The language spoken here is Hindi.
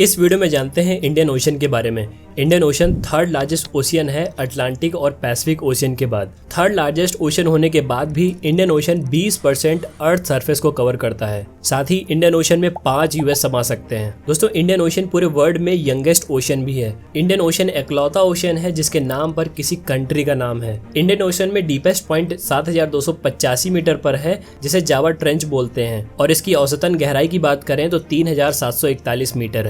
इस वीडियो में जानते हैं इंडियन ओशन के बारे में। Indian ocean third largest ocean है अटलांटिक और पैसिफिक ओशियन के बाद। थर्ड लार्जेस्ट ओशन होने के बाद भी इंडियन ओशन 20% अर्थ सरफेस को कवर करता है। साथ ही इंडियन ओशन में 5 यूएस समा सकते हैं। दोस्तों, इंडियन ओशन पूरे वर्ल्ड में यंगेस्ट ओशन भी है। इंडियन ओशन एकलौता ओशन है जिसके नाम पर किसी कंट्री का नाम है। इंडियन ओशन में डीपेस्ट पॉइंट 7285 मीटर पर है, जिसे जावा ट्रेंच बोलते हैं, और इसकी औसतन गहराई की बात करें तो 3741 मीटर है।